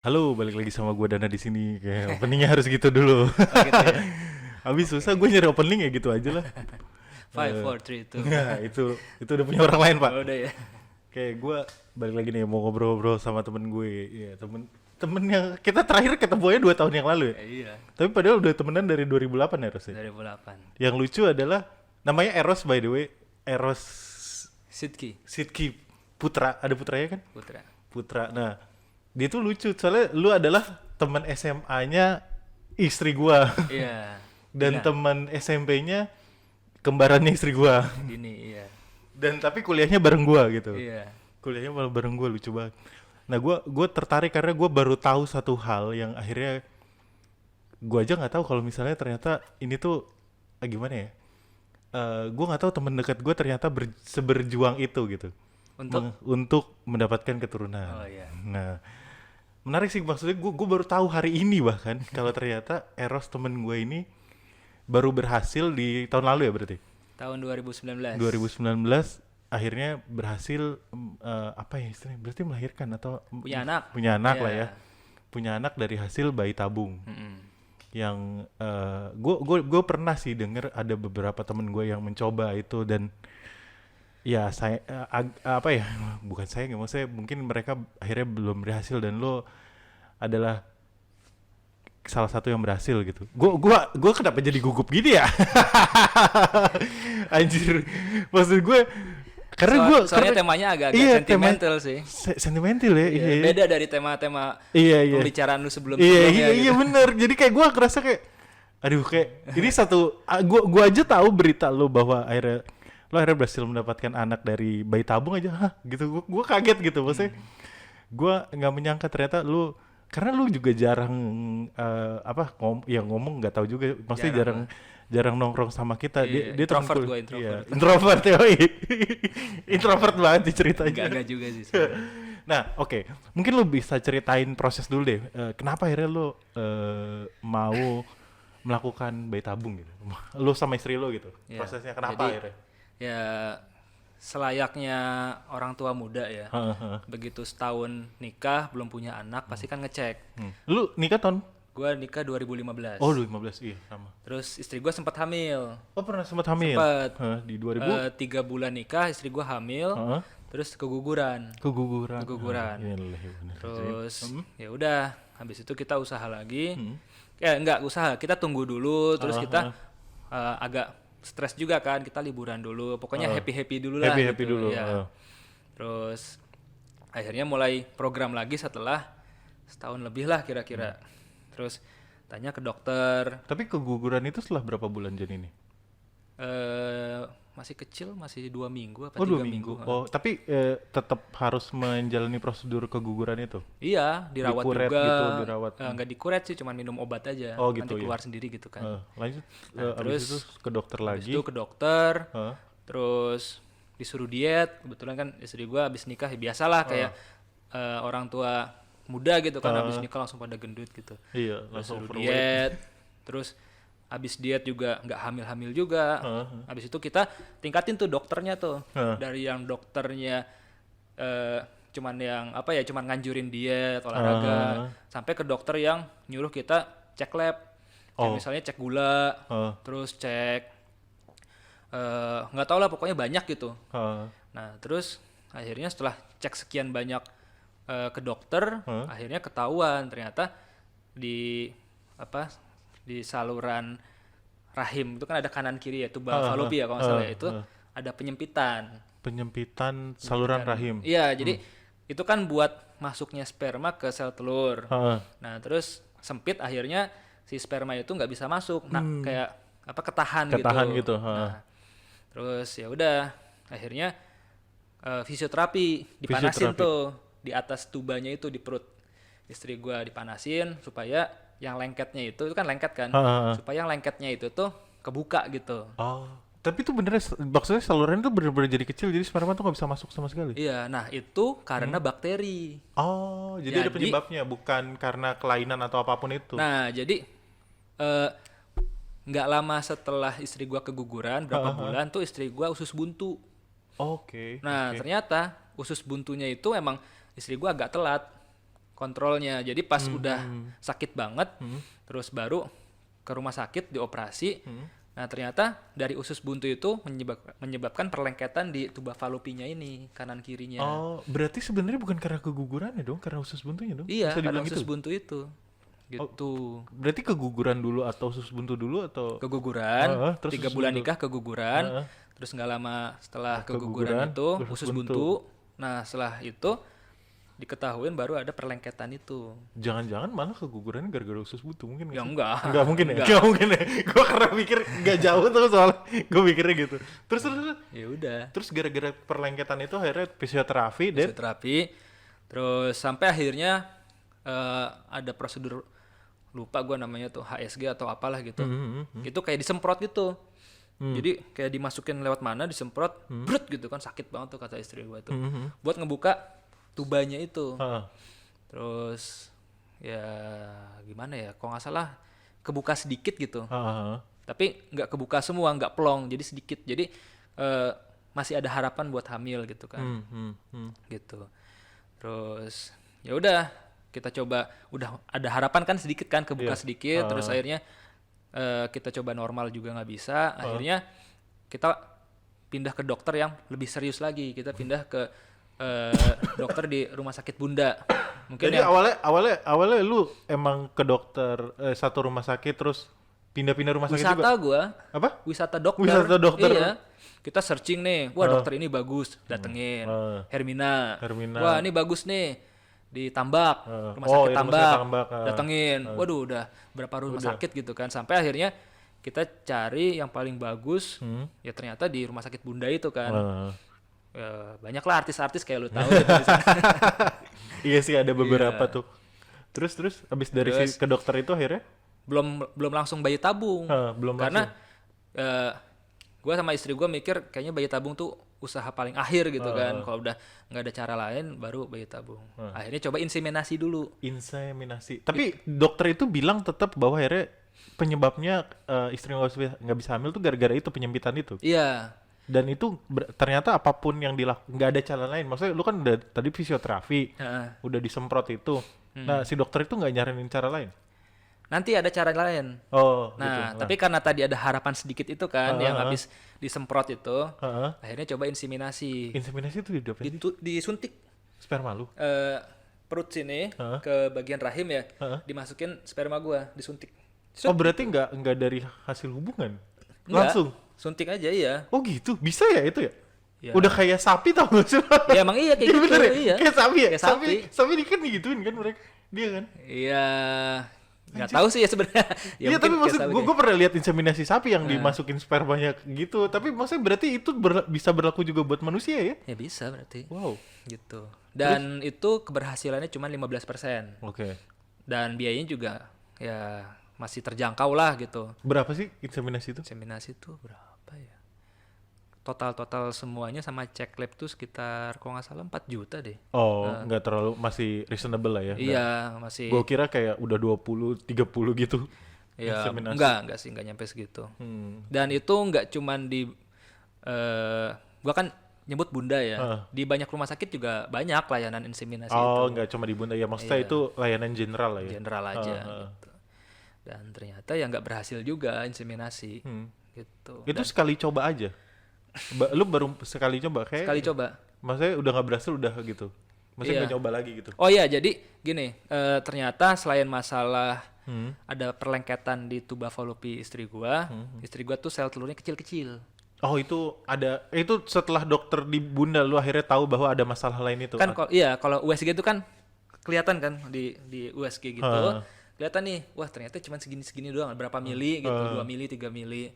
Halo, balik lagi sama gue Dana di sini. Kayak openingnya harus gitu dulu. Oh gitu ya. Habis susah Oke. gue nyari opening ya gitu aja lah. Five, Eh, four, three, two. nah itu udah punya orang lain pak. Oh, udah ya. Kayak gue balik lagi nih mau ngobrol-ngobrol sama temen gue. Iya temen temen yang kita terakhir ketemunya 2 tahun yang lalu ya. Iya. Tapi padahal udah temenan dari 2008 ya Eros ya. 2008. Yang lucu adalah namanya Eros by the way. Eros Sidki Sidki Putra. Ada putranya kan? Putra. Putra. Nah, dia tuh lucu soalnya lu adalah teman SMA-nya istri gua Iya. dan Dina. teman SMP-nya kembarannya istri gua. Dini, iya. Dan tapi kuliahnya bareng gua gitu. Iya. Kuliahnya malah bareng gua lucu banget. Nah, gua tertarik karena gua baru tahu satu hal yang akhirnya gua aja nggak tahu kalau misalnya ternyata ini tuh gimana ya? Gua nggak tahu teman dekat gua ternyata seberjuang itu gitu. Untuk Untuk mendapatkan keturunan. Oh iya. Nah, menarik sih maksudnya gue baru tahu hari ini bahkan kalau ternyata Eros temen gue ini baru berhasil di tahun lalu ya berarti Tahun 2019. 2019 akhirnya berhasil apa ya istilahnya berarti melahirkan atau Punya anak. punya anak Iya. lah ya, punya anak dari hasil bayi tabung Mm-mm. yang gue pernah sih denger ada beberapa temen gue yang mencoba itu dan ya saya apa ya bukan saya nggak mau saya mungkin mereka akhirnya belum berhasil dan lo adalah salah satu yang berhasil gitu. Gua kenapa jadi gugup gini ya? Anjir. Maksud gue karena Soalnya karena temanya agak-agak iya sentimental sih. sentimental ya. Iya, Iya, iya. beda dari tema-tema Iya, iya. pembicaraan lu Iya, sebelum-sebelumnya iya, iya gitu. bener. Jadi kayak gua ngerasa kayak aduh kayak ini satu gua aja tahu berita lo bahwa akhirnya berhasil mendapatkan anak dari bayi tabung aja hah gitu gua kaget gitu maksudnya gua nggak menyangka ternyata lu karena lu juga jarang apa ngomong nggak tahu juga maksudnya Jarang jarang lah. jarang nongkrong sama kita Iya, dia temen introvert kul- gua, iya, introvert. introvert ya introvert banget di Enggak ceritanya. juga sih sebenarnya. Nah oke mungkin lu bisa ceritain proses dulu deh. Kenapa akhirnya lu mau melakukan bayi tabung gitu lu sama istri lu gitu Iya. prosesnya kenapa Jadi akhirnya. ya selayaknya orang tua muda ya. Heeh. Begitu setahun nikah belum punya anak pasti kan ngecek. Lu nikah tahun Gua nikah 2015. oh 2015 iya sama. Terus istri gua sempat hamil. Oh pernah sempat hamil? Sempat. Di 2000? 3 bulan nikah istri gua hamil. Heeh. Terus keguguran. Keguguran. Keguguran. Iya bener. Terus ya udah habis itu kita usaha lagi. Hmm. Ya enggak usaha, kita tunggu dulu terus Ah, kita agak stres juga kan, kita liburan dulu. Pokoknya happy-happy dulu lah Happy gitu. dulu. Ya. Terus akhirnya mulai program lagi setelah setahun lebih lah kira-kira. Terus tanya ke dokter, Tapi keguguran itu setelah berapa bulan Jan ini? masih kecil, masih 2 minggu apa Oh 3 2 minggu. minggu. Oh tapi tetap harus menjalani prosedur keguguran itu. Iya, dirawat Dikuret juga. gitu, dirawat. Nggak dikuret sih, cuman minum obat aja. Oh, Nanti gitu, ya. keluar sendiri gitu kan. Lanjut. Nah, Abis terus itu ke dokter habis lagi. itu ke dokter, Heeh. terus disuruh diet. Kebetulan kan istri gua habis nikah ya biasalah kayak orang tua muda gitu kan habis nikah langsung pada gendut gitu. Iya Terus langsung suruh overweight. diet. Terus habis diet juga nggak hamil-hamil juga. Habis itu kita tingkatin tuh dokternya tuh. Dari yang dokternya cuman yang apa ya cuman nganjurin diet olahraga sampai ke dokter yang nyuruh kita cek lab. Kayak misalnya cek gula, terus cek nggak tau lah pokoknya banyak gitu. Nah terus akhirnya setelah cek sekian banyak ke dokter, akhirnya ketahuan ternyata di apa di saluran rahim itu kan ada kanan kiri ya tubal falopia kalau nggak salah ya, itu ada penyempitan. Penyempitan saluran rahim. Iya jadi itu kan buat masuknya sperma ke sel telur. Nah terus sempit akhirnya si sperma itu nggak bisa masuk, nah kayak apa ketahan gitu. Nah, terus ya udah akhirnya fisioterapi dipanasin tuh di atas tubanya itu di perut istri gua dipanasin supaya yang lengketnya itu kan lengket kan, supaya yang lengketnya itu tuh kebuka gitu. Oh, tapi itu benernya maksudnya saluran itu bener-bener jadi kecil jadi sperma tuh nggak bisa masuk sama sekali. Iya, nah itu karena bakteri. Oh, jadi ada penyebabnya bukan karena kelainan atau apapun itu. Nah, jadi nggak lama setelah istri gua keguguran berapa bulan tuh istri gua usus buntu. Oke. Nah, ternyata usus buntunya itu emang istri gua agak telat kontrolnya. Jadi pas udah sakit banget, terus baru ke rumah sakit dioperasi. Nah ternyata dari usus buntu itu menyebabkan perlengketan di tuba falopinya ini, kanan kirinya. Oh, berarti sebenarnya bukan karena kegugurannya dong, karena usus buntunya dong? Iya, Bisa karena dibilang usus gitu? buntu itu. Gitu. Berarti keguguran dulu atau usus buntu dulu atau? Keguguran, Terus 3 usus bulan buntu. nikah keguguran, terus nggak lama setelah keguguran itu usus usus buntu. buntu. Nah setelah itu diketahuin baru ada perlengketan itu. Jangan-jangan malah keguguran gara-gara usus buntu mungkin Ya sih? enggak. Enggak mungkin ya? Enggak. Enggak mungkin ya? Gue karena mikir enggak jauh tuh soalnya gue mikirnya gitu. Terus Ya udah. terus gara-gara perlengketan itu akhirnya fisioterapi dan Fisioterapi. Terus sampai akhirnya ada prosedur, lupa gue namanya tuh HSG atau apalah gitu. Itu kayak disemprot gitu. Jadi kayak dimasukin lewat mana, disemprot, brut gitu kan, sakit banget tuh kata istri gue tuh. Buat ngebuka tubanya itu. Terus ya gimana ya, kalau nggak salah kebuka sedikit gitu. Tapi nggak kebuka semua, nggak plong, jadi sedikit. Jadi masih ada harapan buat hamil gitu kan. Gitu. Terus ya udah kita coba, udah ada harapan kan sedikit kan, kebuka sedikit. Terus akhirnya kita coba normal juga nggak bisa. Akhirnya kita pindah ke dokter yang lebih serius lagi. Kita pindah ke dokter di rumah sakit Bunda. Mungkin jadi awalnya lu emang ke dokter satu rumah sakit terus pindah-pindah rumah sakit wisata juga? gua. Apa? Wisata dokter. Wisata dokter. Iya. Kita searching nih, wah dokter ini bagus, datengin. Hermina. Wah ini bagus nih, di Tambak, rumah sakit Tambak, datengin. Waduh udah berapa rumah sakit gitu kan. Sampai akhirnya kita cari yang paling bagus, ya ternyata di rumah sakit Bunda itu kan. Banyak lah artis-artis kayak lu tahu gitu di sana. Iya sih ada beberapa tuh. Terus abis dari ke dokter itu akhirnya? Belum langsung bayi tabung. Belum karena gue sama istri gue mikir kayaknya bayi tabung tuh usaha paling akhir gitu kan. Kalau udah nggak ada cara lain baru bayi tabung. Akhirnya coba inseminasi dulu. Inseminasi. Tapi dokter itu bilang tetap bahwa akhirnya penyebabnya istri nggak bisa hamil tuh gara-gara itu, penyempitan itu. Iya. Dan itu ternyata apapun yang dilakukan nggak ada cara lain. Maksudnya lu kan udah tadi fisioterapi, udah disemprot itu. Nah si dokter itu nggak nyaranin cara lain. Nanti ada cara lain. Oh, nah, gitu. tapi karena tadi ada harapan sedikit itu kan, yang habis disemprot itu, akhirnya coba inseminasi. Inseminasi itu didapetin? Disuntik. Sperma lu? Perut sini ke bagian rahim ya, dimasukin sperma gua, disuntik. Oh berarti nggak dari hasil hubungan? Enggak, Langsung? suntik aja ya. Oh gitu, bisa ya itu ya? Ya. Udah kayak sapi tau gak sih? Ya emang iya kayak gitu. Bener ya? Iya. Kayak sapi ya? Kayak sapi. Sapi ini kan digituin kan mereka, dia kan? Iya. Nggak tahu sih ya sebenarnya. Iya tapi maksud gue pernah lihat inseminasi sapi yang dimasukin spermanya gitu. Tapi maksudnya berarti itu bisa berlaku juga buat manusia ya? Ya bisa berarti. Wow. Gitu. Dan itu keberhasilannya cuma 15%. Oke. Dan biayanya juga ya masih terjangkau lah gitu. Berapa sih inseminasi itu? Inseminasi tuh berapa ya? Total semuanya sama cek lab tuh sekitar kalau nggak salah 4 juta deh. Oh, nggak terlalu, masih reasonable lah ya? Iya, masih. Gue kira kayak udah 20, 30 gitu. Ya, enggak sih, enggak nyampe segitu. Dan itu enggak cuman di gua kan nyebut Bunda ya. Di banyak rumah sakit juga banyak layanan inseminasi itu. Oh, enggak cuma di Bunda ya, maksudnya itu layanan general lah ya. General aja gitu. Dan ternyata ya enggak berhasil juga inseminasi gitu. Itu sekali coba aja. Lu baru sekali coba kayak? Sekali coba. Maksudnya udah nggak berhasil udah gitu. Maksudnya nggak coba lagi gitu. Oh iya, jadi gini, ternyata selain masalah ada perlengketan di tuba falopi istri gua tuh sel telurnya kecil-kecil. Oh itu ada, itu setelah dokter di Bunda lu akhirnya tahu bahwa ada masalah lain itu. Kan kalau USG itu kan kelihatan kan di USG gitu. Kelihatan nih, wah ternyata cuma segini doang, berapa mili gitu, 2 mili, 3 mili.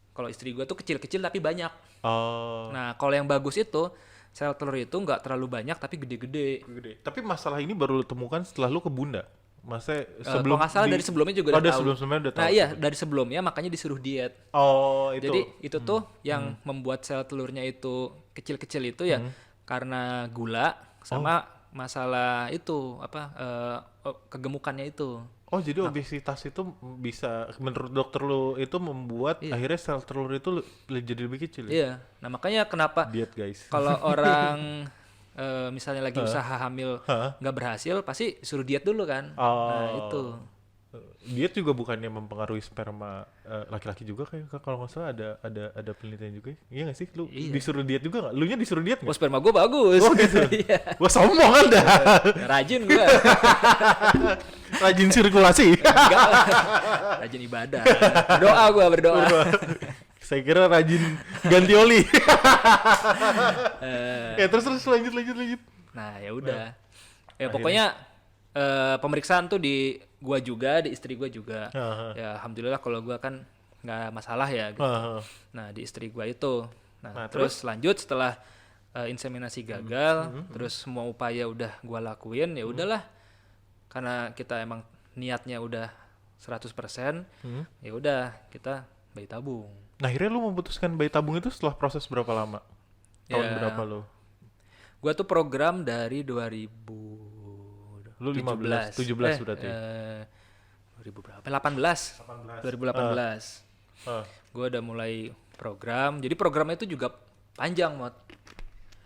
Kalau istri gua tuh kecil-kecil tapi banyak. Oh. Nah, kalau yang bagus itu sel telur itu nggak terlalu banyak tapi gede-gede. Tapi masalah ini baru lu temukan setelah lu ke Bunda. Maksudnya sebelum kalau nggak salah dari sebelumnya juga udah tahu. Sebelumnya udah tahu. Nah, iya, dari sebelumnya makanya disuruh diet. Oh, itu. Jadi itu tuh yang membuat sel telurnya itu kecil-kecil itu ya karena gula sama masalah itu kegemukannya itu. Oh jadi obesitas itu bisa menurut dokter lu itu membuat akhirnya sel telur itu jadi lebih kecil ya? Iya, nah makanya kenapa diet guys. kalau orang misalnya lagi usaha hamil nggak berhasil, pasti suruh diet dulu kan. Nah itu. Diet juga bukannya mempengaruhi sperma laki-laki juga kayak kalau nggak salah ada penelitian juga. Iya nggak sih? Lu disuruh diet juga nggak? Lu nya disuruh diet nggak? Oh, sperma gue bagus. Oh gitu. Iya. Gua sombong kan dah. Rajin gue. Rajin sirkulasi. Enggak lah. Rajin ibadah. Berdoa gue berdoa. Saya kira rajin ganti oli. Ya terus lanjut. Nah ya udah. Ya pokoknya pemeriksaan tuh di gua juga, di istri gua juga. Ya alhamdulillah kalau gua kan nggak masalah ya gitu. Nah di istri gua itu. Nah terus lanjut setelah inseminasi gagal, terus semua upaya udah gua lakuin, ya udahlah. Karena kita emang niatnya udah 100%, ya udah kita bayi tabung. Nah akhirnya lu memutuskan bayi tabung itu setelah proses berapa lama? Tahun berapa lu? Gua tuh program dari 2000. Lu 17 berarti. 2000 berapa? 2018. Gue udah mulai program. Jadi programnya itu juga panjang, Mot.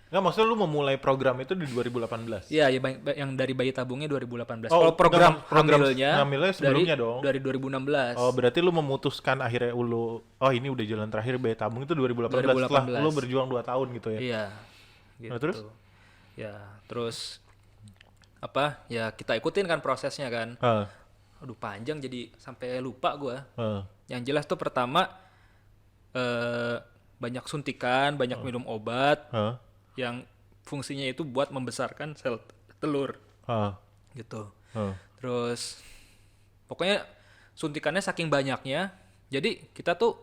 Nggak, maksudnya lu memulai program itu di 2018? Iya, yang dari bayi tabungnya 2018. Kalau program hamilnya sebelumnya dong. Dari 2016. Oh, berarti lu memutuskan akhirnya ini udah jalan terakhir bayi tabung itu 2018. Setelah lu berjuang 2 tahun gitu ya? Iya. Gitu. Nah, terus? Ya, terus ya kita ikutin kan prosesnya kan. Aduh panjang jadi sampai lupa gue. Yang jelas tuh pertama banyak suntikan, banyak minum obat yang fungsinya itu buat membesarkan sel telur gitu. Terus pokoknya suntikannya saking banyaknya, jadi kita tuh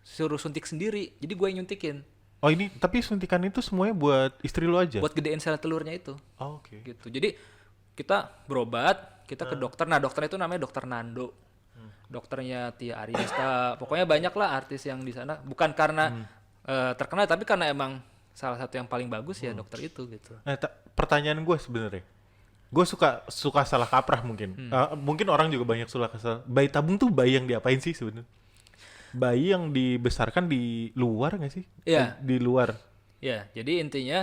suruh suntik sendiri, jadi gue yang nyuntikin. Oh ini tapi suntikan itu semuanya buat istri lu aja? Buat gedein sel telurnya itu. Oh, oke. Gitu. Jadi kita berobat, kita ke dokter. Nah dokter itu namanya Dokter Nando. Dokternya Tia Arista. Pokoknya banyak lah artis yang di sana. Bukan karena terkenal, tapi karena emang salah satu yang paling bagus ya dokter itu gitu. Nah pertanyaan gue sebenarnya, gue suka salah kaprah mungkin. Mungkin orang juga banyak salah. Bayi tabung tuh bayi yang diapain sih sebenarnya? Bayi yang dibesarkan di luar nggak sih? Iya. Di luar. Iya. Jadi intinya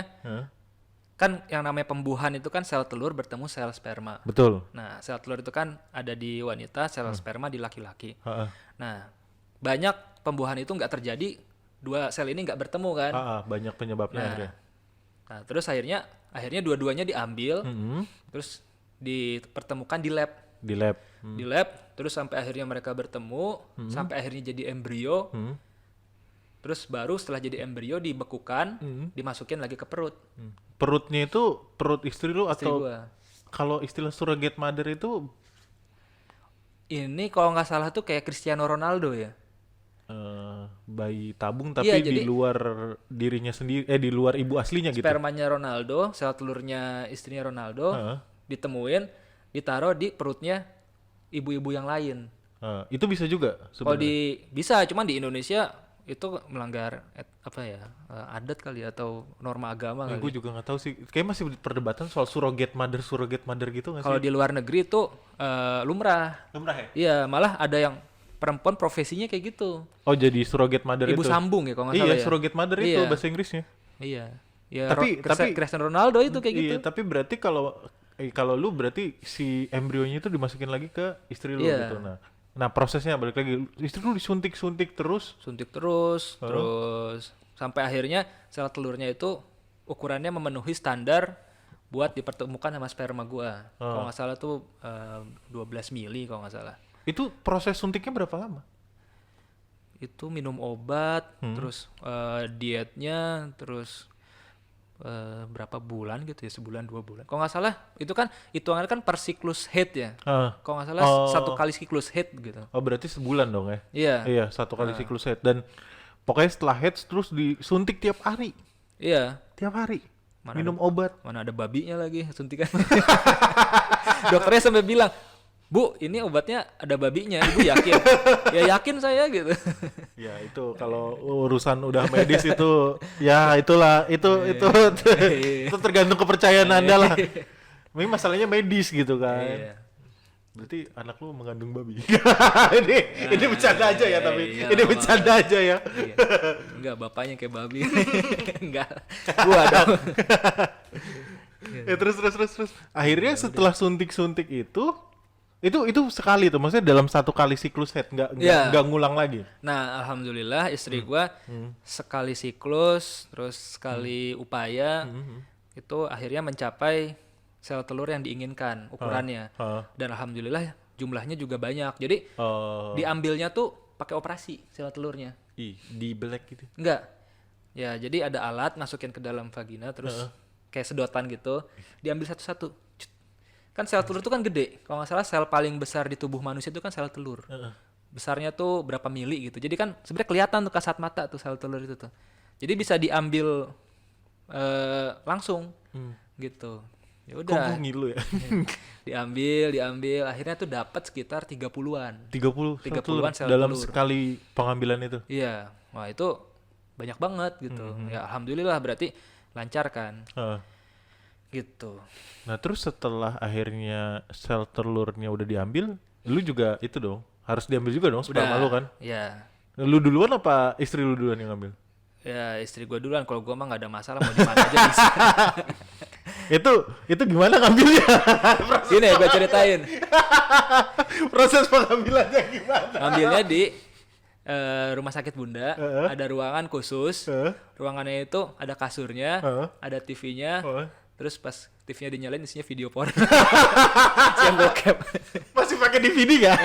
kan yang namanya pembuahan itu kan sel telur bertemu sel sperma. Betul. Nah sel telur itu kan ada di wanita, sel sperma di laki-laki. Nah banyak pembuahan itu nggak terjadi, dua sel ini nggak bertemu kan? Banyak penyebabnya akhirnya. Nah terus akhirnya dua-duanya diambil, terus dipertemukan di lab. Di lab, terus sampai akhirnya mereka bertemu, sampai akhirnya jadi embrio. Terus baru setelah jadi embrio dibekukan, dimasukin lagi ke perut. Perutnya itu perut istri lu Istri atau gua. kalau istilah surrogate mother itu? Ini kalau nggak salah tuh kayak Cristiano Ronaldo ya. Bayi tabung tapi di luar dirinya sendiri, di luar ibu aslinya gitu. Spermanya Ronaldo, sel telurnya istrinya Ronaldo, ditemuin, ditaruh di perutnya ibu-ibu yang lain. Itu bisa juga sebenarnya. Bisa, cuman di Indonesia itu melanggar adat kali atau norma agama kali. Gue juga nggak tahu sih. Kayak masih perdebatan soal surrogate mother gitu nggak sih? Kalau di luar negeri itu lumrah. Lumrah ya? Iya, malah ada yang perempuan profesinya kayak gitu. Oh, jadi surrogate mother Ibu itu. Sambung ya kalau nggak salah ya. Iya, surrogate mother itu bahasa Inggrisnya. Iya. Ya, tapi Cristiano Ronaldo itu kayak gitu. Iya, tapi berarti kalau lu berarti si embrionya itu dimasukin lagi ke istri lu gitu. Nah, prosesnya balik lagi, istri lu disuntik terus sampai akhirnya sel telurnya itu ukurannya memenuhi standar buat dipertemukan sama sperma gua. Kalau nggak salah tuh 12 mili kalau nggak salah. Itu proses suntiknya berapa lama? Itu minum obat, terus dietnya, terus berapa bulan gitu ya, sebulan 2 bulan. Kalau nggak salah itu kan hitungannya kan per siklus head ya. Kalau nggak salah 1 kali siklus head gitu. Oh berarti sebulan dong ya? Iya. Iya 1 kali siklus head dan pokoknya setelah head terus disuntik tiap hari. Iya. Tiap hari. Minum obat. Mana ada babinya lagi suntikan. Dokternya sampai bilang, "Bu, ini obatnya ada babinya." Ibu yakin? Ya yakin saya gitu. Ya itu kalau urusan udah medis itu ya itulah itu tergantung kepercayaan Anda lah. Ini masalahnya medis gitu kan. Berarti anak lu mengandung babi. Ini bercanda aja ya, tapi iya, ini bercanda aja ya. Iya. Enggak, bapaknya kayak babi. Enggak. Gua dong. Terus. Akhirnya setelah suntik-suntik itu sekali tuh, maksudnya dalam satu kali siklus head, nggak ngulang lagi. Nah, alhamdulillah istri gua sekali siklus, terus sekali upaya itu akhirnya mencapai sel telur yang diinginkan ukurannya. Dan alhamdulillah jumlahnya juga banyak. Jadi diambilnya tuh pakai operasi sel telurnya. Di belek gitu. Enggak. Ya, jadi ada alat masukin ke dalam vagina terus kayak sedotan gitu, diambil satu-satu. Kan sel telur itu kan gede. Kalau nggak salah sel paling besar di tubuh manusia itu kan sel telur. Besarnya tuh berapa mili gitu. Jadi kan sebenarnya kelihatan tuh kasat mata tuh sel telur itu tuh. Jadi bisa diambil langsung gitu. Ya udah. Kok gue ngilu ya? diambil akhirnya tuh dapat sekitar 30-an. 30-an sel dalam telur. sekali pengambilan itu. Iya. Wah, itu banyak banget gitu. Ya alhamdulillah berarti lancar kan. Gitu. Nah, terus setelah akhirnya sel telurnya udah diambil, lu juga itu dong, harus diambil juga dong sperma lu kan? Iya. Lu duluan apa istri lu duluan yang ngambil? Ya istri gua duluan, kalau gua mah nggak ada masalah, mau di mana aja bisa. itu gimana ngambilnya? Gini ya, gua ceritain. Proses pengambilannya gimana? Ngambilnya di rumah sakit Bunda, ada ruangan khusus. Ruangannya itu ada kasurnya, ada TV-nya. Terus pas TV-nya dinyalain isinya video porno. Yang bokep. Masih pakai DVD ya?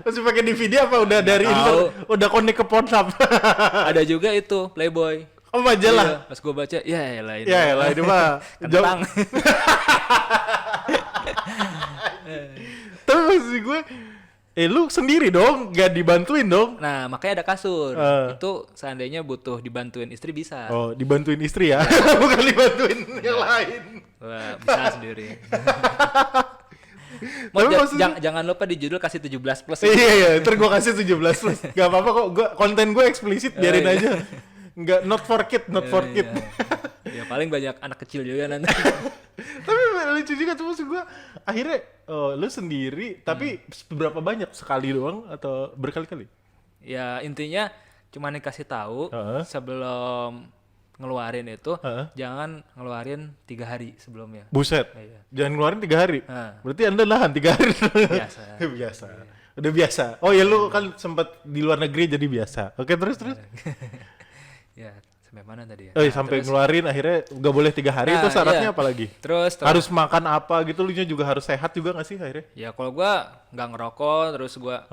Masih pakai DVD apa udah dari udah connect ke Pornhub? Ada juga itu Playboy. Oh, majalah. Iya, pas gua baca, ya elah ini. Ya elah ini mah kentang. Tapi maksud gue, lu sendiri dong, gak dibantuin dong. Nah, makanya ada kasur. Itu seandainya butuh dibantuin istri bisa. Oh, dibantuin istri ya? Bukan dibantuin yang lain. Wah, bisa sendiri. Jangan lupa di judul kasih 17 plus. Iya, ntar gue kasih 17 plus. Gak apa-apa kok, konten gue eksplisit, biarin aja. Nggak, not for kid. Ya paling banyak anak kecil juga nanti. Tapi lucu juga tuh, maksud gue akhirnya lu sendiri, tapi berapa banyak, sekali doang atau berkali-kali? Ya intinya cuma dikasih tahu sebelum ngeluarin itu jangan ngeluarin 3 hari sebelumnya. Buset, jangan ngeluarin 3 hari? Berarti Anda nahan 3 hari? Biasa. Udah biasa. Oh ya, lu kan sempat di luar negeri jadi biasa. Oke, terus. Ya, sampai mana tadi ya? Sampai ngeluarin akhirnya gak boleh 3 hari, itu syaratnya apa lagi? Terus harus makan apa gitu, lu juga harus sehat juga gak sih akhirnya? Ya kalau gua nggak ngerokok, terus gua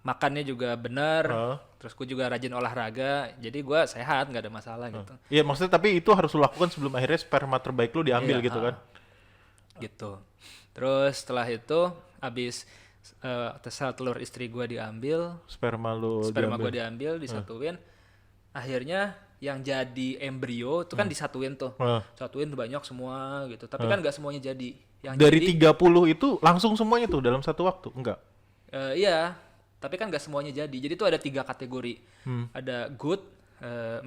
makannya juga benar, terus gua juga rajin olahraga, jadi gua sehat, nggak ada masalah gitu. Iya, maksudnya tapi itu harus lu lakukan sebelum akhirnya sperma terbaik lu diambil gitu kan? Gitu. Terus setelah itu abis sel telur istri gua diambil, sperma gua diambil, disatuin. Akhirnya yang jadi embrio itu kan disatuin tuh. Satuin banyak semua gitu. Tapi kan nggak semuanya jadi. Yang dari jadi, 30 itu langsung semuanya tuh dalam satu waktu? Enggak? Iya, tapi kan nggak semuanya jadi. Jadi tuh ada 3 kategori. Ada good,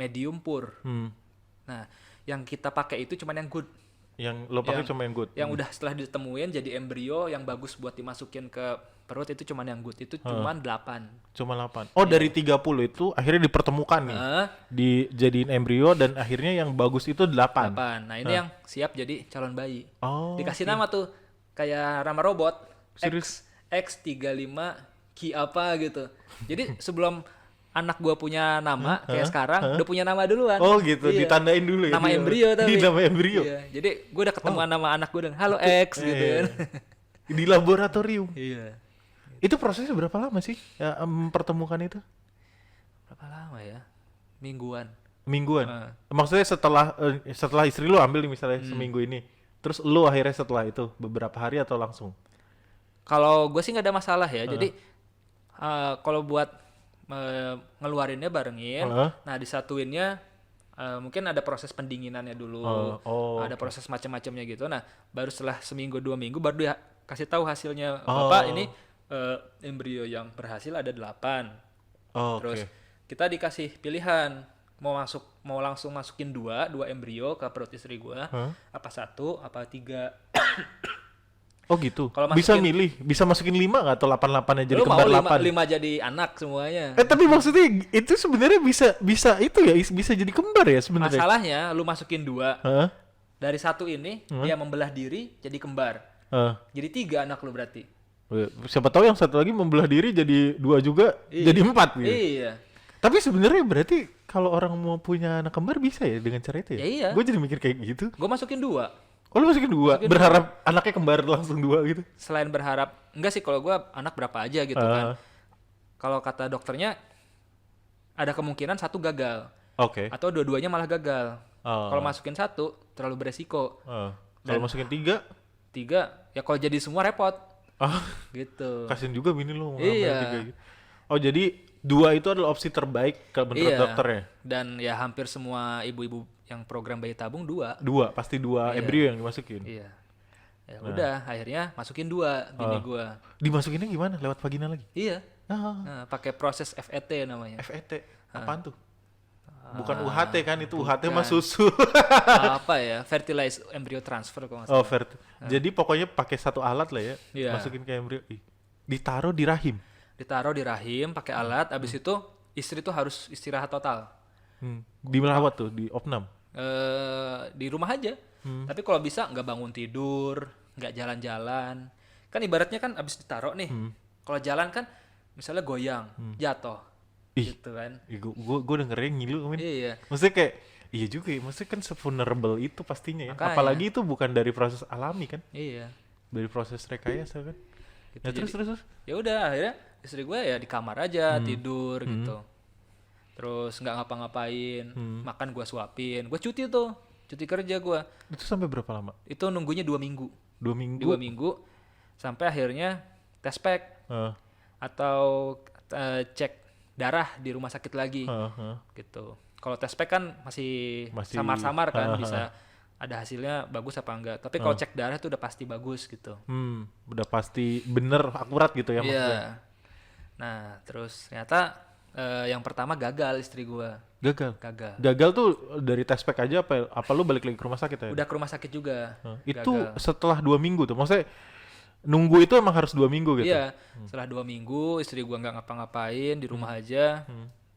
medium, poor. Nah, yang kita pakai itu cuman yang good. Yang lo pakai cuma yang good? Yang udah setelah ditemuin jadi embrio yang bagus buat dimasukin ke perut itu cuman yang good. Itu cuman 8. Cuma 8. Oh, dari 30 itu akhirnya dipertemukan nih. Dijadiin embrio dan akhirnya yang bagus itu 8. Nah, ini yang siap jadi calon bayi. Dikasih Okay. nama tuh kayak nama robot. Serius? X35 Ki apa gitu. Jadi sebelum anak gua punya nama kayak sekarang udah punya nama duluan. Oh gitu, ditandain dulu ya. Nama embrio tapi. Nama embrio. Iya, jadi gua udah ketemuan nama anak gua dan halo X gitu kan. Di laboratorium. Iya. Itu prosesnya berapa lama sih ya, mempertemukan itu? Berapa lama ya? Mingguan. Maksudnya setelah istri lu ambil nih misalnya seminggu ini, terus lu akhirnya setelah itu beberapa hari atau langsung? Kalau gue sih nggak ada masalah ya. Jadi kalau buat ngeluarinnya barengin, nah disatuinnya mungkin ada proses pendinginannya dulu, ada proses macam-macamnya gitu. Nah baru setelah seminggu 2 minggu baru dia kasih tahu hasilnya. Bapak ini embrio yang berhasil ada 8. Terus kita dikasih pilihan mau langsung masukin 2 embrio ke perut istri gua, apa 1 apa 3. Oh gitu. Kalau Bisa masukin- milih, bisa masukin 5 nggak atau 8 jadi Lu mau kembar 8? 5 jadi anak semuanya. Tapi maksudnya itu sebenarnya bisa itu ya, bisa jadi kembar ya sebenarnya. Masalahnya lu masukin 2. Heeh. Dari 1 ini dia membelah diri jadi kembar. Heeh. Jadi 3 anak lu berarti. Siapa tahu yang satu lagi membelah diri jadi 2 juga, Iya. jadi 4 gitu. Iya. Tapi sebenarnya berarti kalau orang mau punya anak kembar bisa ya dengan cara itu ya? Ya iya. Gue jadi mikir kayak gitu. Gue masukin 2. Oh lu masukin 2, Masukin berharap anaknya kembar langsung 2 gitu? Selain berharap, enggak sih kalau gue anak berapa aja gitu kan. Kalau kata dokternya ada kemungkinan 1 gagal Oke. atau dua-duanya malah gagal. Oh. Kalau masukin 1 terlalu beresiko. Kalau masukin 3, 3 ya kalau jadi semua repot gitu. kasian juga bini lu ngambil Iya. 3 gitu. Oh jadi 2 itu adalah opsi terbaik menurut Iya. dokternya? Dan ya hampir semua ibu-ibu yang program bayi tabung 2. 2, pasti 2 Iya. embrio yang dimasukin. Iya. Ya udah akhirnya masukin 2 bini gua. Dimasukinnya gimana? Lewat vagina lagi? Iya. Ah, Nah, pakai proses FET namanya. FET. Apaan tuh? Bukan UHT kan, itu UHT mah bukan. susu. Apa ya? Fertilized embryo transfer kalau nggak Oh, salah. Jadi pokoknya pakai satu alat lah ya, Iya. masukin ke embrio. Ih, ditaruh di rahim. Ditaruh di rahim pakai alat, abis itu istri tuh harus istirahat total. Dimerawat tuh di opnam. Di rumah aja. Tapi kalau bisa nggak bangun tidur, nggak jalan-jalan. Kan ibaratnya kan abis ditaruh nih. Kalau jalan kan misalnya goyang, jatuh. Ih. Gitu kan. Gue dengernya ngilu, Min. Iya. Maksudnya kayak iya juga ya, maksudnya kan se-vulnerable itu pastinya ya. Makanya. Apalagi itu bukan dari proses alami kan, Iya. dari proses rekayasa kan. Gitu. Ya terus. Ya udah akhirnya istri gue ya di kamar aja tidur gitu. Terus nggak ngapa-ngapain, makan gue suapin. Gue cuti tuh, cuti kerja gue. Itu sampai berapa lama? Itu nunggunya 2 minggu. 2 minggu? 2 minggu sampai akhirnya tes pack Heeh. atau cek darah di rumah sakit lagi Heeh. gitu. Kalau tes pack kan masih Masih- samar-samar kan ha, ha, bisa ada hasilnya bagus apa enggak. Tapi kalau cek darah itu udah pasti bagus gitu. Udah pasti bener akurat gitu ya maksudnya. Iya. Nah, terus ternyata yang pertama gagal istri gua. Gagal. Gagal. Gagal tuh dari tes pack aja apa lu balik lagi ke rumah sakit ya? Udah ke rumah sakit juga. Itu Gagal. setelah 2 minggu tuh. Maksudnya nunggu itu emang harus 2 minggu gitu. Iya, setelah 2 minggu istri gua nggak ngapa-ngapain di rumah aja.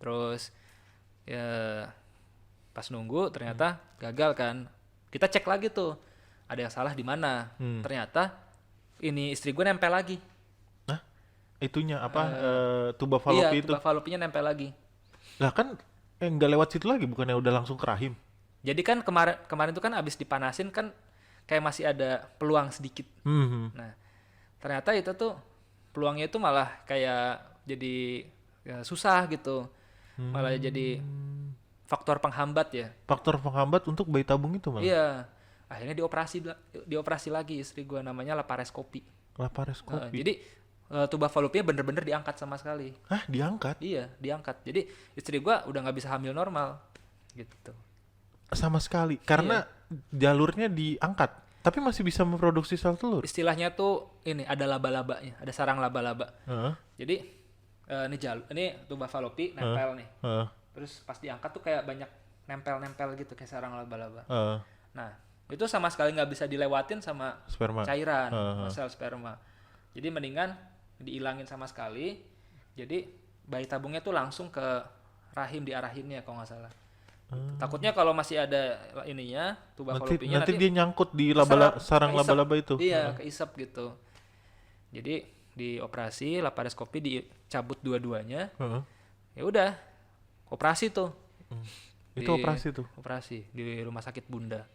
Terus ya pas nunggu ternyata gagal kan. Kita cek lagi tuh. Ada yang salah di mana? Ternyata ini istri gua nempel lagi. Hah? Itunya apa? Tuba falopi Iya, itu. tuba falopinya nempel lagi. Lah kan nggak lewat situ lagi, bukannya udah langsung ke rahim. Jadi kan kemarin tuh kan abis dipanasin kan kayak masih ada peluang sedikit. Nah, ternyata itu tuh peluangnya itu malah kayak jadi ya, susah gitu. Malah jadi faktor penghambat ya. Faktor penghambat untuk bayi tabung itu malah. Iya. Akhirnya dioperasi lagi istri gua namanya laparoskopi. Laparoskopi. Jadi tuba falopinya bener-bener diangkat sama sekali. Hah, diangkat? Iya, diangkat. Jadi istri gua udah nggak bisa hamil normal gitu. Sama sekali. Karena jalurnya diangkat. Tapi masih bisa memproduksi sel telur. Istilahnya tuh ini ada laba-labanya, ada sarang laba-laba. Heeh. Jadi ini tuba falopi nempel nih. Heeh. Terus pas diangkat tuh kayak banyak nempel-nempel gitu kayak sarang laba-laba. Heeh. Nah, itu sama sekali nggak bisa dilewatin sama Sperma. cairan, sama sel sperma. Jadi mendingan dihilangin sama sekali. Jadi bayi tabungnya tuh langsung ke rahim diarahinnya kalau nggak salah. Takutnya kalau masih ada ininya tuba falopinya Nanti dia nyangkut di sarang keisep. laba-laba itu. Iya, keisep gitu. Jadi dioperasi, laparoskopi dicabut dua-duanya. Heeh. Ya udah, operasi tuh. Itu operasi tuh. Operasi di rumah sakit Bunda.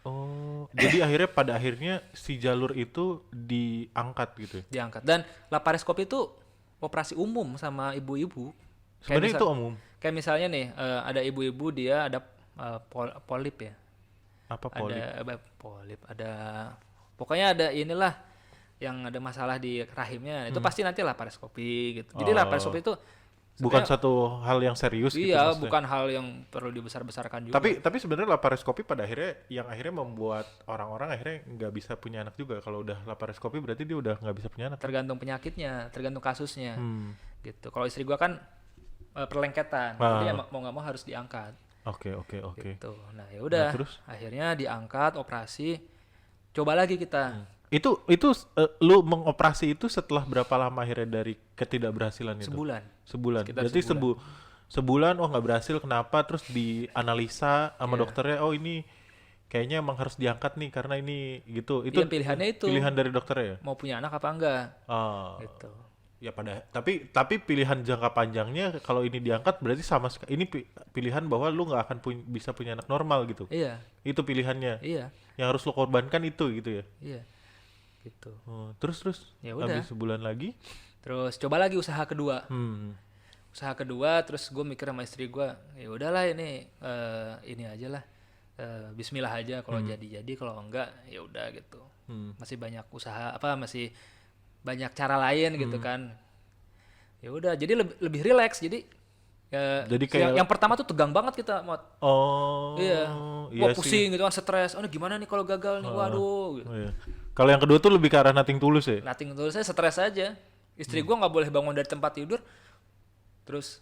Oh, jadi akhirnya pada akhirnya si jalur itu diangkat gitu ya. Diangkat. Dan laparoskopi itu operasi umum sama ibu-ibu. Sebenarnya itu umum. Kayak misalnya nih, ada ibu-ibu dia ada polip ya. Apa polip? Ada polip, ada pokoknya ada inilah yang ada masalah di rahimnya. Itu pasti nanti laparoskopi gitu. Jadi laparoskopi itu Bukan sebenarnya- satu hal yang serius gitu iya, maksudnya. bukan hal yang perlu dibesar-besarkan juga. Tapi sebenarnya laparoskopi pada akhirnya yang akhirnya membuat orang-orang akhirnya nggak bisa punya anak juga. Kalau udah laparoskopi berarti dia udah nggak bisa punya anak. tergantung penyakitnya, tergantung kasusnya. Hmm. Gitu. Kalau istri gua kan perlengketan. Jadi mau nggak mau harus diangkat. Oke. Gitu. Nah, ya udah. terus? Akhirnya diangkat, operasi. Coba lagi kita. Lu mengoperasi itu setelah berapa lama akhirnya dari ketidakberhasilan itu? Sebulan. Sekitar Berarti sebulan. sebulan oh nggak berhasil kenapa? Terus dianalisa sama Iya. dokternya, oh ini kayaknya emang harus diangkat nih karena ini gitu. Itu Iya, pilihannya itu pilihan dari dokternya ya? mau punya anak apa enggak Ah, gitu. ya tapi pilihan jangka panjangnya kalau ini diangkat berarti ini pilihan bahwa lu nggak akan bisa punya anak normal gitu. Iya, Itu pilihannya. iya, Yang harus lu korbankan itu gitu ya. iya, gitu. Oh, terus Ya udah. habis sebulan lagi. Terus coba lagi usaha kedua. Hmm. Usaha kedua, terus gue mikir sama istri gue, ya udahlah ini aja lah. Bismillah aja, kalau jadi kalau enggak ya udah gitu. Masih banyak usaha masih banyak cara lain gitu kan. Ya udah, jadi lebih rileks. Jadi Jadi kayak yang pertama tuh tegang banget kita, Mot. oh Iya. iya Wah, sih. pusing gitu kan, stres. Oh, ini gimana nih kalau gagal nih? Waduh gitu. Oh, iya. Kalau yang kedua tuh lebih ke arah nothing tulus ya. Nothing tulus, saya stres aja. Istri gue nggak boleh bangun dari tempat tidur. Terus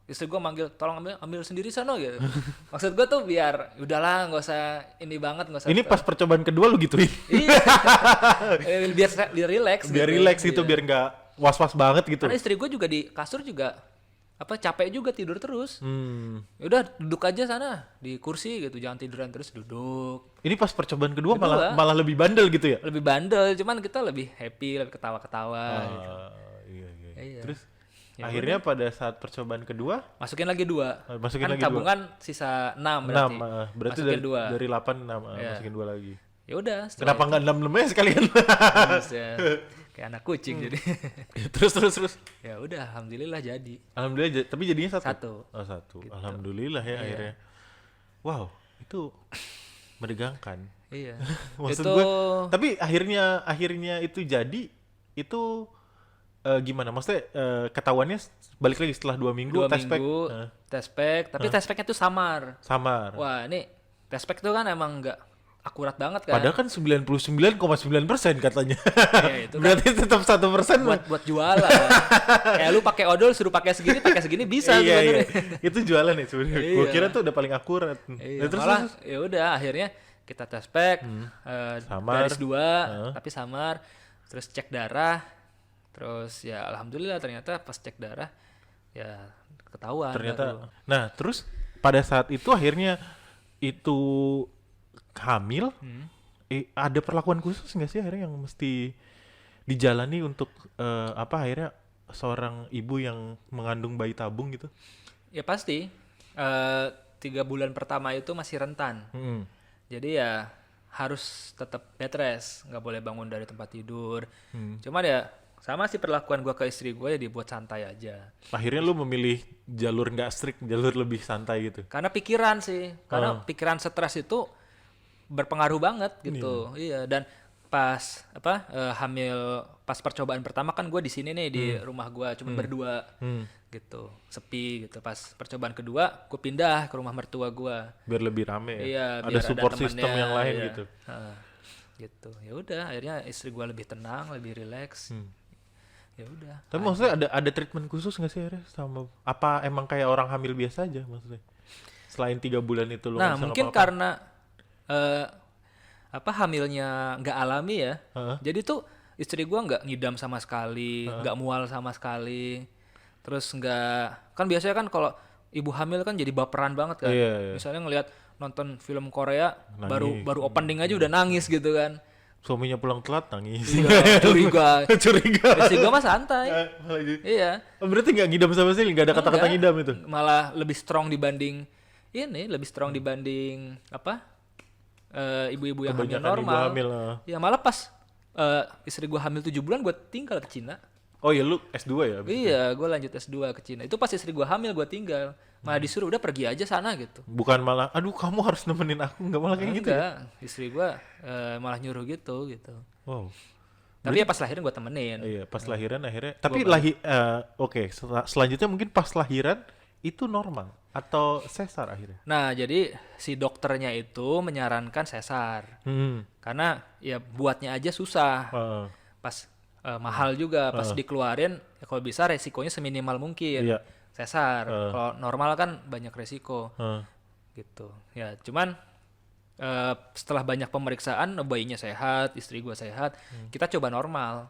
istri gue manggil, tolong ambil sendiri sana gitu. Maksud gue tuh biar udahlah, nggak usah ini banget, nggak usah. Ini pas percobaan kedua lu gituin. Iya. Biar relax. Biar gitu. relax gitu, Iya. biar nggak was-was banget gitu. Karena istri gue juga di kasur juga capek juga tidur terus. Hmm. Ya udah duduk aja sana di kursi gitu, jangan tiduran terus, duduk. Ini pas percobaan kedua malah lebih bandel gitu ya. Lebih bandel, cuman kita lebih happy, lebih ketawa-ketawa. Gitu. Iya. Iya. Terus Ya akhirnya pada saat percobaan kedua Masukin lagi 2. masukin Kan lagi tabungan sisa 6 6, berarti. berarti Masukin 2. dari 8 6 Iya. masukin 2 lagi. Ya udah, Kenapa nggak 6 lemnya sekalian? ya, kayak anak kucing jadi. terus. Ya udah, alhamdulillah jadi. Alhamdulillah tapi jadinya 1. Satu. Oh, 1. Gitu. Alhamdulillah ya Iya. akhirnya. Wow, itu menegangkan. Iya. Maksud Itu gue, tapi akhirnya itu jadi itu gimana? Maksudnya ketahuannya balik lagi setelah 2 minggu 2 tes pack. minggu tes pack, tapi tes packnya tuh samar. Samar. Wah, ini tes pack tuh kan emang nggak akurat banget kan. Padahal kan 99,9% katanya. Ya, itu kan Berarti tetap 1% buat jualan. Kayak lu pakai odol suruh pakai segini bisa iya. sebenarnya. Itu jualan ya sebenarnya. Iya. Gue kira tuh udah paling akurat. Iya, Ya, terus malah ya udah akhirnya kita tes pack Samar. garis 2 tapi samar, terus cek darah, terus ya alhamdulillah ternyata pas cek darah ya ketahuan baru. Nah, terus pada saat itu akhirnya itu hamil, ada perlakuan khusus nggak sih akhirnya yang mesti dijalani untuk akhirnya seorang ibu yang mengandung bayi tabung gitu? Ya pasti 3 bulan pertama itu masih rentan. Jadi ya harus tetap bed rest, nggak boleh bangun dari tempat tidur. Cuman ya sama sih perlakuan gue ke istri gue, ya dibuat santai aja. Akhirnya lu memilih jalur nggak strict, jalur lebih santai gitu. Karena pikiran sih, karena pikiran stres itu berpengaruh banget gitu. Iya, dan pas hamil, pas percobaan pertama kan gue di sini nih di rumah gue cuma berdua gitu, sepi gitu. Pas percobaan kedua gue pindah ke rumah mertua gue. Biar lebih rame ya. Iya, Ada biar support temennya, system yang lain iya. gitu. Gitu. Ya udah, akhirnya istri gue lebih tenang, lebih rileks. Ya udah. Tapi maksudnya ada treatment khusus nggak sih akhirnya sama apa emang kayak orang hamil biasa aja maksudnya? Selain 3 bulan itu lu nggak Nah, bisa mungkin ngapa-ngapain. karena hamilnya nggak alami ya. Jadi tuh istri gua nggak ngidam sama sekali, nggak mual sama sekali. Terus nggak, kan biasanya kan kalau ibu hamil kan jadi baperan banget kan. Iya. Misalnya ngelihat nonton film Korea Nangis. baru opening aja udah nangis gitu kan. Suaminya pulang telat nangis. Iya, curiga. Curiga. Istri gua mah santai. Iya. Berarti nggak ngidam sama sekali, nggak ada kata-kata Enggak, ngidam itu. Malah lebih strong dibanding ibu-ibu yang hamil Kebanyakan ibu normal. hamil. Ya malah pas istri gua hamil 7 bulan gue tinggal ke Cina. Oh ya lu S2 ya? abis itu? Iya, gue lanjut S2 ke Cina. Itu pas istri gua hamil gue tinggal. Malah disuruh udah pergi aja sana gitu. Bukan malah, aduh kamu harus nemenin aku, nggak malah kayak gitu ya? Enggak, istri gua malah nyuruh gitu. Wow. Tapi ya pas lahiran gue temenin. Iya, pas lahiran akhirnya. Tapi oke, selanjutnya mungkin pas lahiran itu normal atau sesar akhirnya? Nah, jadi si dokternya itu menyarankan sesar. Karena ya buatnya aja susah. Pas mahal juga, pas dikeluarin ya kalau bisa resikonya seminimal mungkin. Iya. Sesar. Kalau normal kan banyak resiko. Gitu. Ya, cuman setelah banyak pemeriksaan bayinya sehat, istri gue sehat, kita coba normal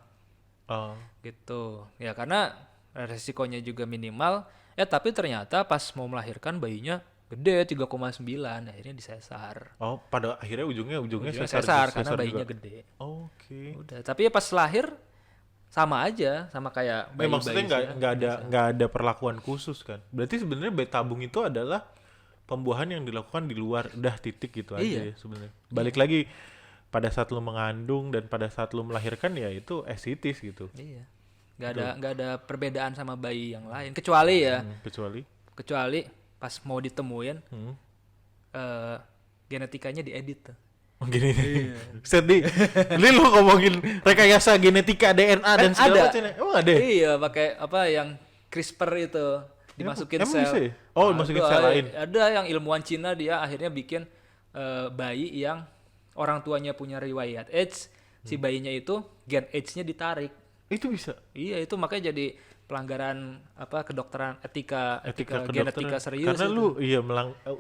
Oh. gitu ya, karena resikonya juga minimal ya, tapi ternyata pas mau melahirkan bayinya gede 3,9, akhirnya disesar. Oh, pada akhirnya ujungnya Ujungnya sesar, sesar karena sesar bayinya juga. gede. Oke. Udah, tapi ya pas lahir sama aja, sama kayak bayi-bayi Maksudnya sehat, biasa. nggak ada perlakuan khusus kan? Berarti sebenarnya bayi tabung itu adalah pembuahan yang dilakukan di luar, udah titik gitu aja Iya. ya sebenarnya. Balik lagi pada saat lu mengandung dan pada saat lu melahirkan ya itu esitis gitu. Iya. Nggak ada perbedaan sama bayi yang lain, kecuali ya, Kecuali pas mau ditemuin hmm. genetikanya diedit tuh. Oh, gini. Sedih. Ini lu ngomongin rekayasa genetika DNA dan segala ada. macam. Emang ada? Iya, pakai apa yang CRISPR itu dimasukin Emang sel. bisa ya? Oh, masukin sel lain. Ada yang ilmuwan Cina, dia akhirnya bikin bayi yang orang tuanya punya riwayat AIDS, si bayinya itu gen AIDS-nya ditarik. Itu bisa. Iya, itu makanya jadi pelanggaran apa kedokteran etika kedokteran. genetika serius. Karena itu. lu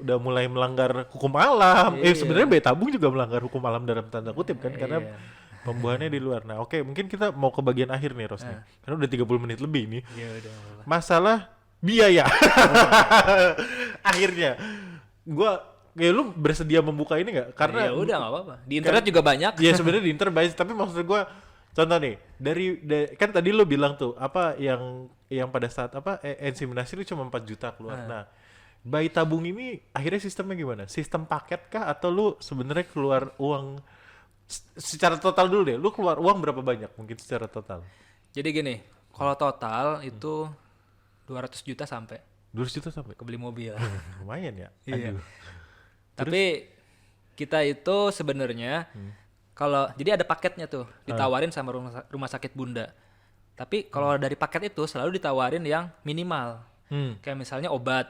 udah mulai melanggar hukum alam. Iya. Sebenarnya bayi tabung juga melanggar hukum alam dalam tanda kutip kan, karena Iya. pembuahannya di luar. Nah, oke, mungkin kita mau ke bagian akhir nih, Ros nih. Karena udah 30 menit lebih nih. Ya udah. Masalah biaya. Akhirnya lu bersedia membuka ini nggak? Karena ya udah nggak apa-apa. Di internet juga banyak. ya sebenarnya di internet banyak, tapi maksud gue contoh nih kan tadi lu bilang tuh apa yang pada saat inseminasi lu cuma 4 juta keluar. Nah, bayi tabung ini akhirnya sistemnya gimana? Sistem paket kah atau lu sebenarnya keluar uang secara total dulu deh? Lu keluar uang berapa banyak mungkin secara total? Jadi gini, kalau total itu 200 juta sampai 200 juta sampai? kebeli mobil. Lumayan ya. Iya. Aduh. Tapi kita itu sebenarnya kalau jadi ada paketnya tuh ditawarin sama rumah sakit Bunda. Tapi kalau dari paket itu selalu ditawarin yang minimal. Kayak misalnya obat.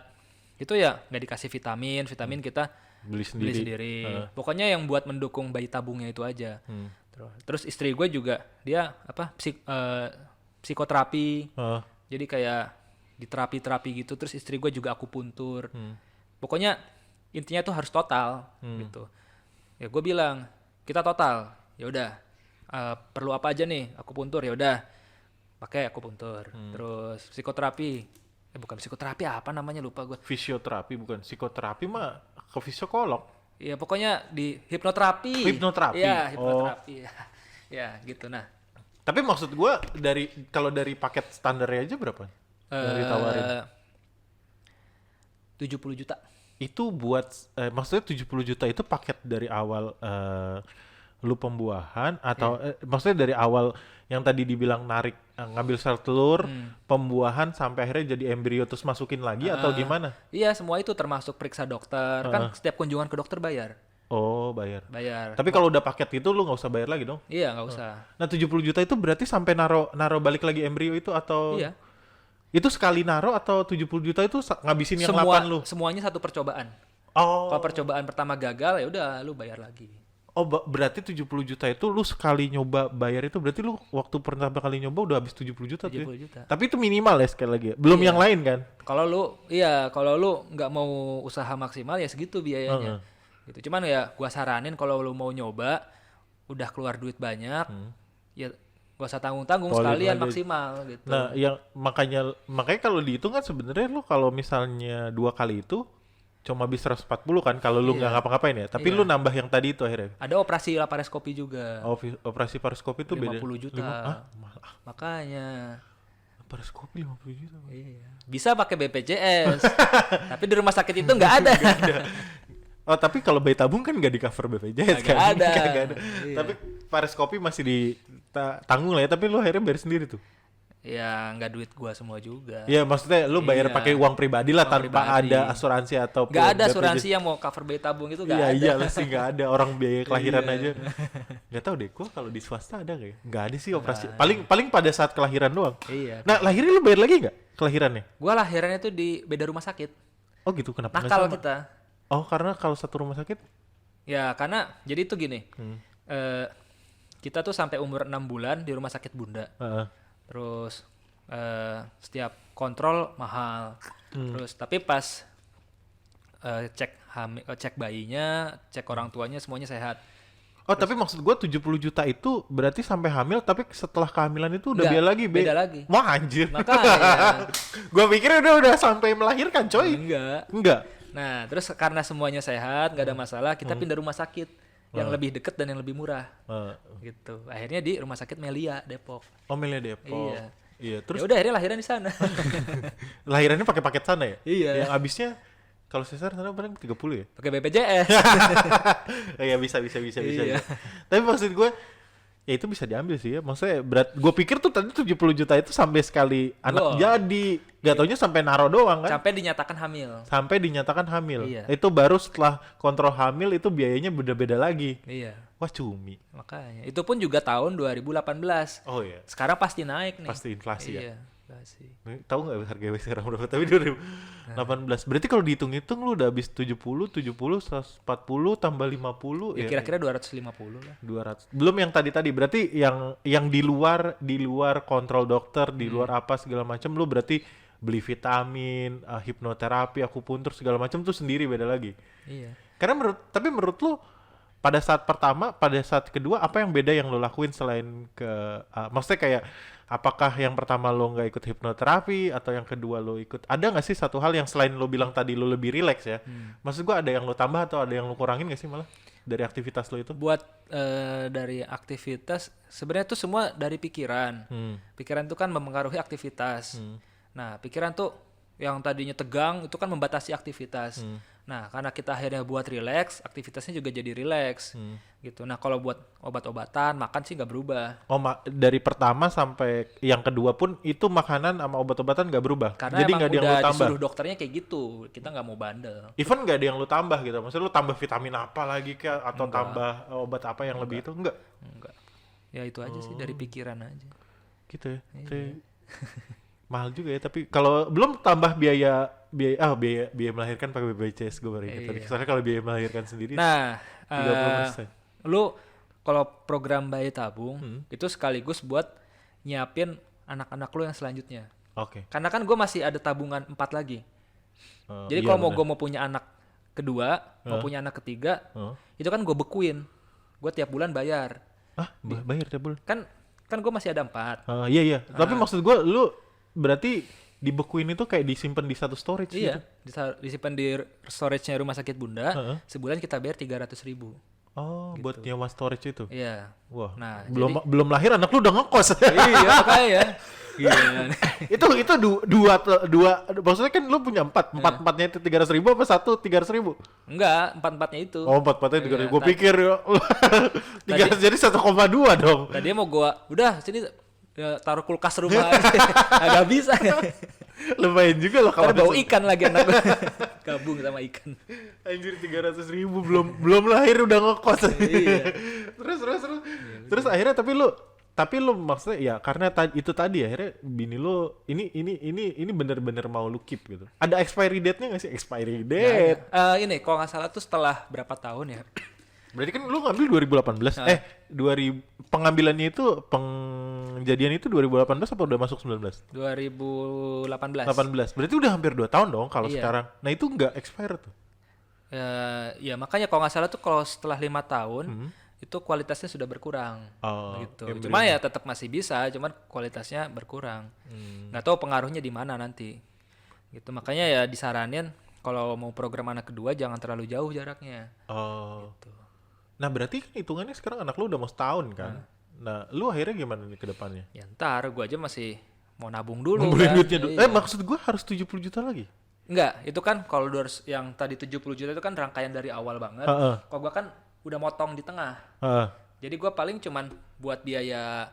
Itu ya nggak dikasih vitamin kita Beli beli sendiri. sendiri. Pokoknya yang buat mendukung bayi tabungnya itu aja. Terus istri gue juga dia psikoterapi. Jadi kayak di terapi gitu. Terus istri gue juga akupuntur. Pokoknya intinya tuh harus total gitu. Ya gue bilang kita total. Ya udah perlu apa aja nih? Akupuntur ya udah pakai akupuntur. Terus psikoterapi. Bukan psikoterapi, apa namanya lupa gue. Fisioterapi bukan psikoterapi mah ke fisiolog. Ya pokoknya di hipnoterapi. Hipnoterapi. Ya hipnoterapi. Ya gitu nah. Tapi maksud gue kalau dari paket standarnya aja berapa? Yang ditawarin? 70 juta. Itu buat maksudnya 70 juta itu paket dari awal lu pembuahan atau maksudnya dari awal yang tadi dibilang ngambil sel telur, pembuahan sampai akhirnya jadi embrio terus masukin lagi atau gimana? Iya, semua itu termasuk periksa dokter. Kan setiap kunjungan ke dokter bayar. Oh, bayar. Bayar. Tapi kalau udah paket itu lu nggak usah bayar lagi dong? Iya, nggak usah. Nah, 70 juta itu berarti sampai naro balik lagi embrio itu atau Iya. itu sekali naro atau 70 juta itu ngabisin yang 8 lu? Semuanya satu percobaan. Oh. Kalau percobaan pertama gagal ya udah lu bayar lagi. Oh, berarti 70 juta itu lu sekali nyoba bayar itu berarti lu waktu pertama kali nyoba udah habis 70 juta tuh. 70 juta. Tapi itu minimal ya sekali lagi. Belum yang lain kan? Kalau lu nggak mau usaha maksimal ya segitu biayanya. Gitu. Cuman ya gua saranin kalau lu mau nyoba udah keluar duit banyak, ya gak usah tanggung-tanggung sekalian maksimal gitu. Nah, yang makanya kalau dihitung kan sebenarnya lu kalau misalnya 2 kali itu cuma habis 140 kan kalau lu nggak ngapa-ngapain ya. Tapi lu nambah yang tadi itu akhirnya. Ada operasi laparoskopi juga. Operasi laparoskopi itu 50 beda. juta. Makanya Laparoskopi 50 juta. iya. Bisa pakai BPJS. Tapi di rumah sakit itu nggak ada. Oh, tapi kalau bayi tabung kan nggak di cover BPJS kan? Nggak ada. Nggak ada. Iya. Tapi laparoskopi masih ditanggung lah ya. Tapi lu akhirnya bayar sendiri tuh. Ya nggak duit gua semua juga. Iya, maksudnya lu bayar pakai uang pribadi lah Uang tanpa pribadi. ada asuransi atau Nggak ada asuransi yang mau cover bayi tabung itu nggak ada. Iya lah sih nggak ada orang biaya kelahiran aja. Nggak tahu deh, gua kalau di swasta ada nggak ya? Nggak ada sih operasi. Paling pada saat kelahiran doang. Iya. Nah, lahirnya lu bayar lagi nggak kelahirannya? Gua lahirannya tuh di beda rumah sakit. Oh gitu, kenapa nggak Nakal sama? kita. Oh, karena kalau satu rumah sakit? Ya karena jadi itu gini. Kita tuh sampai umur 6 bulan di rumah sakit Bunda. Terus setiap kontrol mahal. Terus tapi pas cek bayinya, cek orang tuanya semuanya sehat. Oh, tapi maksud gue 70 juta itu berarti sampai hamil, tapi setelah kehamilan itu udah Enggak, biaya lagi, beda lagi. Wah, anjir. Makanya. Gue pikir udah sampai melahirkan, coy. Enggak. Nah, terus karena semuanya sehat, nggak ada masalah, kita pindah rumah sakit yang lebih deket dan yang lebih murah. Gitu. Akhirnya di Rumah Sakit Melia Depok. Oh, Melia Depok. Iya, terus Ya udah akhirnya lahiran di sana. lahirannya pakai paket sana ya? Iya. Yang habisnya kalau sesar sana paling 30 ya? Pakai BPJS. Iya, bisa. Iya. Tapi maksud gue ya itu bisa diambil sih ya. Maksudnya berat, gue pikir tuh tadi 70 juta itu sampai sekali anak jadi. Gak taunya sampai naro doang kan? Sampai dinyatakan hamil. Sampai dinyatakan hamil. Iya. Itu baru setelah kontrol hamil itu biayanya beda-beda lagi. Iya. Wah, cumi. Makanya. Itu pun juga tahun 2018. Oh iya. Sekarang pasti naik nih. Pasti inflasi ya. Iya, inflasi. Tahu nggak harga sekarang berapa? Tapi 2018. Berarti kalau dihitung-hitung lu udah habis 70, 140 tambah 50 Ya kira-kira 250 lah. 200. Belum yang tadi. Berarti yang di luar kontrol dokter, di luar apa segala macam lu berarti beli vitamin, hipnoterapi, akupuntur segala macam tuh sendiri beda lagi. Iya. Karena menurut lu pada saat pertama, pada saat kedua apa yang beda yang lo lakuin selain maksudnya kayak apakah yang pertama lo nggak ikut hipnoterapi atau yang kedua lo ikut, ada nggak sih satu hal yang selain lo bilang tadi lo lebih rileks ya, maksud gua ada yang lo tambah atau ada yang lo kurangin nggak sih malah dari aktivitas lo itu? Buat dari aktivitas sebenarnya tuh semua dari pikiran. Pikiran itu kan mempengaruhi aktivitas. Nah, pikiran tuh yang tadinya tegang itu kan membatasi aktivitas. Nah, karena kita akhirnya buat rileks, aktivitasnya juga jadi rileks. Gitu. Nah, kalau buat obat-obatan, makan sih nggak berubah. Oh, dari pertama sampai yang kedua pun itu makanan sama obat-obatan nggak berubah. Karena jadi emang nggak ada yang udah lo tambah. disuruh dokternya kayak gitu. Kita nggak mau bandel. Even nggak ada yang lo tambah gitu. Maksudnya lo tambah vitamin apa lagi kah atau Enggak. tambah obat apa yang lebih itu enggak? Enggak. Ya itu aja sih dari pikiran aja. Gitu ya. Mahal juga ya, tapi kalau belum tambah biaya melahirkan pakai BPJS gue baru ingat tadi. Soalnya kalau biaya melahirkan sendiri Nah, 30%. lu kalau program bayi tabung itu sekaligus buat nyiapin anak-anak lu yang selanjutnya. Oke. Karena kan gue masih ada tabungan 4 lagi. Jadi kalau gue mau punya anak kedua, mau punya anak ketiga, itu kan gue bekuin. Gue tiap bulan bayar. Bayar tiap bulan. Kan gue masih ada 4. Iya. Tapi maksud gue lu berarti dibekuin itu kayak disimpan di satu storage Iya, gitu? disimpan di storage-nya Rumah Sakit Bunda. Sebulan kita bayar 300.000. Oh, gitu. Buat nyewa storage itu? Iya. Wah, Nah, belum lahir anak lu udah ngekos. Iya, makanya. Iya. itu dua, maksudnya kan lu punya empatnya itu 300.000 apa satu 300.000? Enggak, 4-4-nya itu. Oh, empatnya 300.000. Gue Tadi- pikir 300 jadi 1,2 dong. Tadinya mau gua udah sini taruh kulkas rumah aja. Agak bisa. Lumayan juga loh Ntar kalau bau ikan lagi anak gua. Gabung sama ikan. anjir 300.000 belum lahir udah ngekos. Iya. Terus akhirnya tapi lu maksudnya ya karena itu tadi akhirnya bini lu ini bener-bener mau lu keep gitu. Ada expiry date-nya nggak sih? Expiry date. Ini kalau nggak salah tuh setelah berapa tahun ya? Berarti kan lu ngambil 2018. Pengambilannya itu penjadian itu 2018 apa udah masuk 19? 2018. 18. Berarti udah hampir 2 tahun dong kalau Iya. sekarang. Nah, itu nggak expire tuh. Ya makanya kalau nggak salah tuh kalau setelah 5 tahun itu kualitasnya sudah berkurang. Gitu. embryo. Cuma ya tetap masih bisa, cuman kualitasnya berkurang. Nggak tahu pengaruhnya di mana nanti. Gitu. Makanya ya disaranin kalau mau program anak kedua jangan terlalu jauh jaraknya. Gitu. Nah, berarti kan hitungannya sekarang anak lu udah mau setahun kan? Nah, lu akhirnya gimana nih ke depannya? Ya ntar gue aja masih mau nabung dulu. Ngumpulin kan. duitnya dulu. Iya. Maksud gua harus 70 juta lagi? Enggak, itu kan kalau yang tadi 70 juta itu kan rangkaian dari awal banget. Kalau gue kan udah motong di tengah. Jadi gue paling cuman buat biaya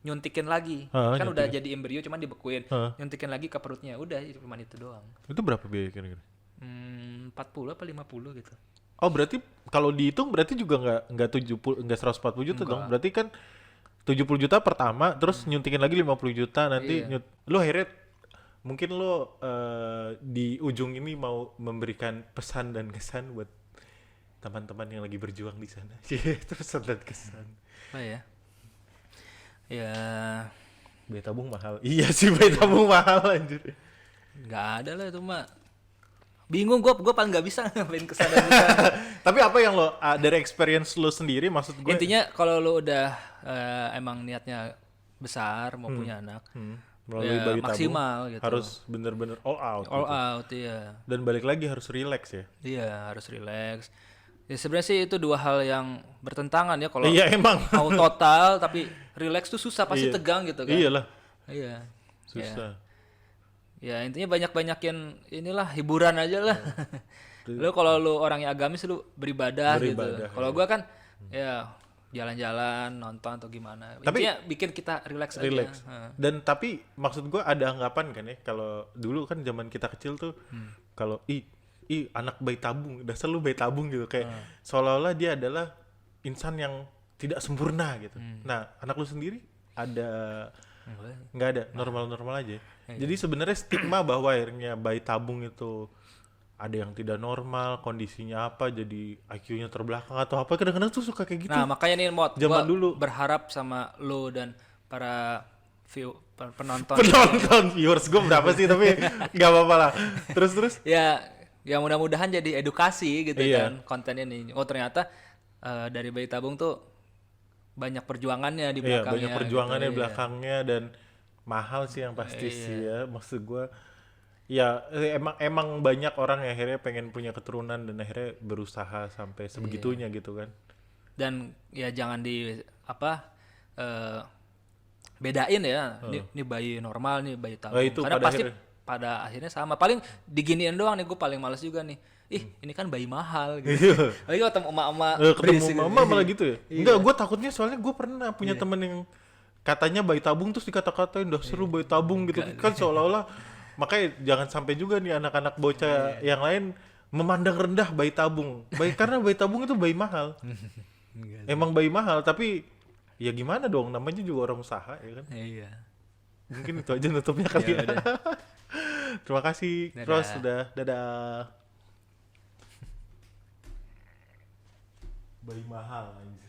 nyuntikin lagi. Kan udah jadi embrio cuman dibekuin. Nyuntikin lagi ke perutnya. Udah cuman itu doang. Itu berapa biaya kira-kira? 40 apa 50 gitu. Oh, berarti kalau dihitung berarti juga enggak 140 juta dong. Berarti kan 70 juta pertama terus nyuntikin lagi 50 juta nanti lu akhirnya mungkin lo di ujung ini mau memberikan pesan dan kesan buat teman-teman yang lagi berjuang di sana. Pesan dan kesan. Oh ya. Ya Bayi tabung mahal. Iya sih, bayi tabung mahal anjir. nggak ada lah itu mah. bingung gue paling nggak bisa ngapain kesana. Tapi apa yang lo dari experience lo sendiri, maksud gue Intinya kalau lo udah emang niatnya besar mau punya anak, melalui ya bayi tabung maksimal gitu. harus bener-bener all out All gitu. out ya. Dan balik lagi harus relax ya. Iya harus relax. Ya sebenarnya sih itu dua hal yang bertentangan ya, kalau Iya emang. mau total tapi relax tuh susah, pasti Iya. tegang gitu kan. Iyalah, Iya. susah. Ya intinya banyak-banyakin inilah hiburan aja lah. Lu kalau lu orang yang agamis lu beribadah gitu. Beribadah, Kalau gua kan ya jalan-jalan, nonton atau gimana. Tapi- Intinya bikin kita relax aja. Relax. Heeh. Dan tapi maksud gue ada anggapan kan ya, kalau dulu kan zaman kita kecil tuh kalau anak bayi tabung, dasar lu bayi tabung gitu, kayak seolah-olah dia adalah insan yang tidak sempurna gitu. Nah, anak lu sendiri ada nggak ada, normal-normal aja. Jadi sebenarnya stigma bahwa akhirnya bayi tabung itu ada yang tidak normal, kondisinya apa, jadi IQ-nya terbelakang atau apa, kadang-kadang tuh suka kayak gitu. Nah, makanya nih Mot, Zaman gua dulu. berharap sama lu dan para penonton. Penonton viewers gue berapa sih, tapi nggak apa-apa lah. Terus Ya mudah-mudahan jadi edukasi gitu Iya. kan konten ini. Oh ternyata dari bayi tabung tuh banyak perjuangannya di iya, belakangnya. banyak perjuangannya gitu, iya. belakangnya, dan mahal sih yang pasti sih ya. Maksud gue ya emang banyak orang yang akhirnya pengen punya keturunan dan akhirnya berusaha sampai sebegitunya gitu kan. Dan ya jangan di bedain ya. Ini bayi normal, nih bayi tabung. itu Karena pada pasti akhirnya. pada akhirnya sama. Paling diginiin doang nih, gue paling males juga nih. Ini kan bayi mahal gitu. Lagi ketemu emak-emak Ketemu berisik. mama malah gitu ya. Enggak, gue takutnya soalnya gue pernah punya temen yang katanya bayi tabung terus dikata-katain udah seru bayi tabung gitu kan, seolah-olah. Makanya jangan sampai juga nih anak-anak bocah yang lain memandang rendah bayi tabung. Karena bayi tabung itu bayi mahal. Emang bayi mahal, tapi ya gimana dong, namanya juga orang usaha ya kan. Iya. Mungkin itu aja nutupnya kali ya. udah. Terima kasih, Dadah. Ros, sudah dadah. Bayi mahal anjir.